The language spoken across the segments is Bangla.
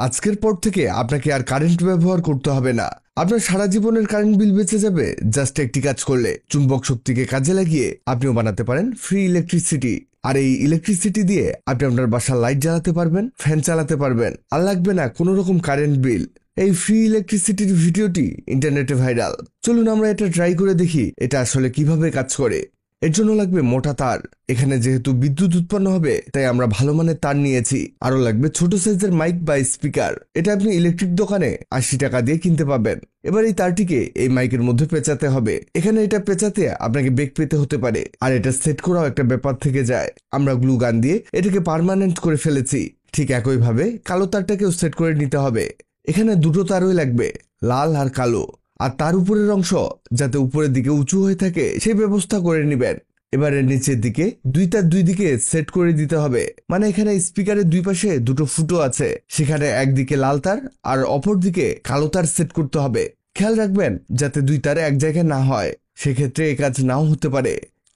আজকের পর থেকে আপনাকে আর কারেন্ট ব্যবহার করতে হবে না। আপনার সারা জীবনের কারেন্ট বিল বেঁচে যাবে জাস্ট একটি কাজ করলে। চুম্বক শক্তিকে কাজে লাগিয়ে আপনিও বানাতে পারেন ফ্রি ইলেকট্রিসিটি। আর এই ইলেকট্রিসিটি দিয়ে আপনি আপনার বাসার লাইট জ্বালাতে পারবেন, ফ্যান চালাতে পারবেন, আর লাগবে না কোনো রকম কারেন্ট বিল। এই ফ্রি ইলেকট্রিসিটির ভিডিওটি ইন্টারনেটে ভাইরাল। চলুন আমরা এটা ট্রাই করে দেখি এটা আসলে কিভাবে কাজ করে। এর জন্য লাগবে মোটা তার। এখানে যেহেতু বিদ্যুৎ উৎপন্ন হবে তাই আমরা ভালো মানের তার নিয়েছি। আরো লাগবে ছোট সাইজের মাইক বা স্পিকার। এটা আপনি ইলেকট্রিক দোকানে 80 টাকা দিয়ে কিনতে পাবেন। এবার এই তারটিকে এই মাইকের মধ্যে পেঁচাতে হবে। এখানে এটা পেঁচাতে আপনাকে বেগ পেতে হতে পারে, আর এটা সেট করাও একটা ব্যাপার থেকে যায়। আমরা গ্লু গান দিয়ে এটাকে পার্মানেন্ট করে ফেলেছি। ঠিক একইভাবে কালো তারটাকেও সেট করে নিতে হবে। এখানে দুটো তারই লাগবে, লাল আর কালো। আর তার উপরের অংশ যাতে উপরের দিকে উঁচু হয়ে থাকে সেই ব্যবস্থা করে নেবেন। এবারে নিচের দিকে তার দুই দিকে সেট করে দিতে হবে। মানে এখানে স্পিকারের দুই পাশে দুটো ফুটো আছে, সেখানে একদিকে লাল তার আর অপর দিকে কালো তার সেট করতে হবে। খেয়াল রাখবেন যাতে দুই তার এক জায়গায় না হয়, সেক্ষেত্রে এই কাজ নাও হতে পারে।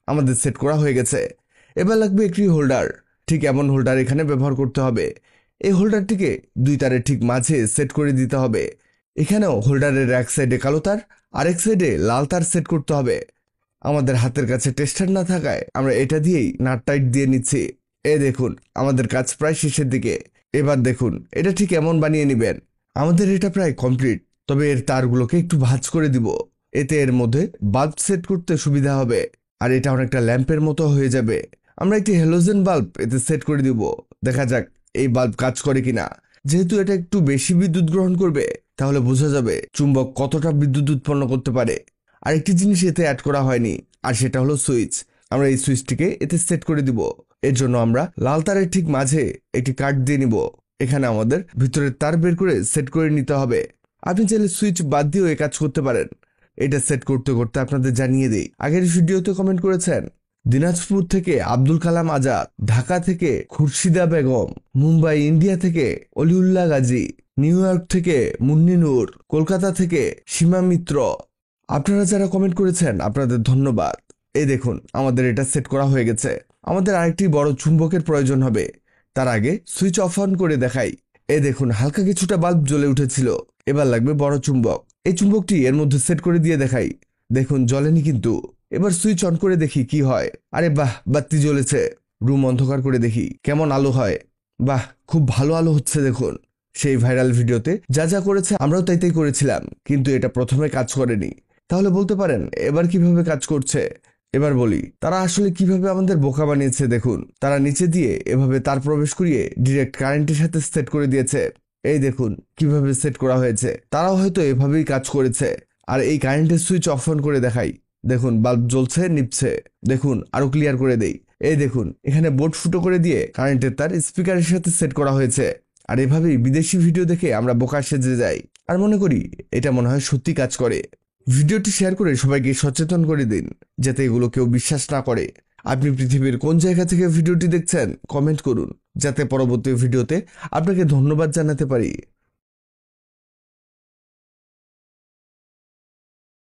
আমাদের সেট করা হয়ে গেছে। এবার লাগবে একটি হোল্ডার। ঠিক এমন হোল্ডার এখানে ব্যবহার করতে হবে। এই হোল্ডারটিকে দুই তারের ঠিক মাঝে সেট করে দিতে হবে। এখানেও হোল্ডারের এক সাইডে কালো তার আর এক সাইডে লাল তার সেট করতে হবে। আমাদের হাতের কাছে টেস্টার না থাকায় আমরা এটা দিয়েই নাট টাইট দিয়ে নিচ্ছি। দেখুন আমাদের কাজ প্রায় শেষের দিকে। এবার দেখুন এটা ঠিক এমন বানিয়ে নেবেন। আমাদের এটা প্রায় কমপ্লিট, তবে এর তারগুলোকে একটু ভাঁজ করে দিব। এতে এর মধ্যে বাল্ব সেট করতে সুবিধা হবে, আর এটা অনেকটা ল্যাম্পের মতো হয়ে যাবে। আমরা একটি হ্যালোজেন বাল্ব এতে সেট করে দিব। দেখা যাক এই বাল্ব কাজ করে কিনা। যেহেতু এটা একটু বেশি বিদ্যুৎ গ্রহণ করবে, তাহলে বোঝা যাবে চুম্বক কতটা বিদ্যুৎ উৎপন্ন করতে পারে। আরেকটি জিনিস এতে অ্যাড করা হয়নি, আর সেটা হলো সুইচ। আমরা এই সুইচটিকে এতে সেট করে দিব। এর জন্য আমরা লাল তারের ঠিক মাঝে একটি কাট দিয়ে নিব। এখানে আমাদের ভিতরের তার বের করে সেট করে নিতে হবে। আপনি চাইলে সুইচ বাদ দিয়েও এই কাজ করতে পারেন। এটা সেট করতে করতে আপনাদের জানিয়ে দিই, আগের ভিডিওতে কমেন্ট করেছেন দিনাজপুর থেকে আব্দুল কালাম আজাদ, ঢাকা থেকে খুরশিদা বেগম, মুম্বাই ইন্ডিয়া থেকে অলিউল্লাহ গাজী, নিউ ইয়র্ক থেকে মুন্নি নূর, কলকাতা থেকে সীমা মিত্র। আপনারা যারা কমেন্ট করেছেন আপনাদের ধন্যবাদ। এই দেখুন আমাদের এটা সেট করা হয়ে গেছে। আমাদের আরেকটি বড় চুম্বকের প্রয়োজন হবে। তার আগে সুইচ অফ অন করে দেখাই। এই দেখুন হালকা কিছুটা বাল্ব জ্বলে উঠেছিল। এবার লাগবে বড় চুম্বক। এই চুম্বকটি এর মধ্যে সেট করে দিয়ে দেখাই। দেখুন জ্বলেনি কিন্তু। এবার সুইচ অন করে দেখি কি হয়। আরে বাহ, বাতি জ্বলেছে। রুম অন্ধকার করে দেখি কেমন আলো হয়। বাহ, খুব ভালো আলো হচ্ছে দেখুন। সেই ভাইরাল ভিডিওতে যা যা করেছে আমরাও তাই তাই করেছিলাম, কিন্তু এটা প্রথমে কাজ করেনি। তাহলে বলতে পারেন এবার কিভাবে কাজ করছে। এবার বলি তারা আসলে কিভাবে আমাদের বোকা বানিয়েছে। দেখুন তারা নিচে দিয়ে এভাবে তার প্রবেশ করিয়ে ডিরেক্ট কারেন্টের সাথে সেট করে দিয়েছে। এই দেখুন কিভাবে সেট করা হয়েছে। তারাও হয়তো এভাবেই কাজ করেছে। আর এই কারেন্টের সুইচ অফ অন করে দেখাই। দেখুন বাল্ব জ্বলছে, নিভছে। দেখুন আরো ক্লিয়ার করে দেই। এই দেখুন এখানে বোর্ড ফুটো করে দিয়ে কারেন্টের তার স্পিকারের সাথে সেট করা হয়েছে। আর এভাবেই বিদেশি ভিডিও দেখে আমরা বোকা সেজে যাই আর মনে করি এটা মনে হয় সত্যি কাজ করে। ভিডিওটি শেয়ার করে সবাইকে সচেতন করে দিন যাতে এগুলো কেউ বিশ্বাস না করে। আপনি পৃথিবীর কোন জায়গা থেকে ভিডিওটি দেখছেন কমেন্ট করুন, যাতে পরবর্তী ভিডিওতে আপনাকে ধন্যবাদ জানাতে পারি।